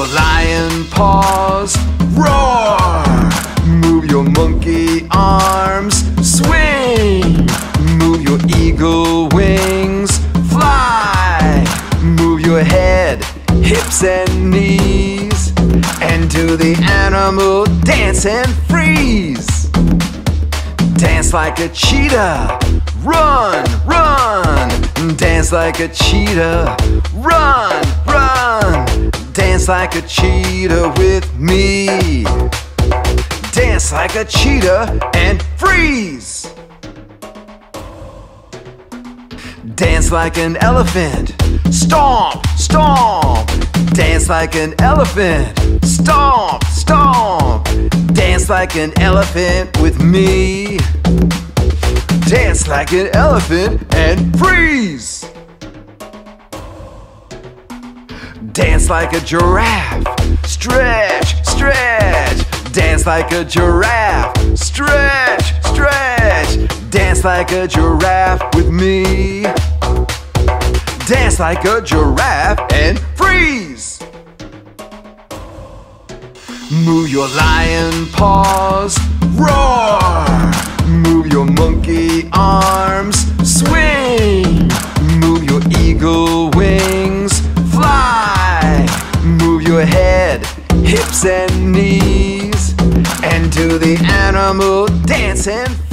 your lion paws, roar! Move your monkey arms, swing! Move your eagle wings, fly! Move your head, hips and knees, and do the animal dance and freeze. Dance like a cheetah, run, run! Dance like a cheetah, run, run! Dance like a cheetah with me. Dance like a cheetah and freeze. Dance like an elephant, stomp, stomp. Dance like an elephant, stomp, stomp. Dance like an elephant with me. Dance like an elephant and freeze. Dance like a giraffe, stretch, stretch. Dance like a giraffe, stretch, stretch. Dance like a giraffe with me. Dance like a giraffe and freeze. Move your lion paws, roar! Move your monkey arms, swing! Move your eagle wings, fly! Move your head, hips and knees, and do the animal dance and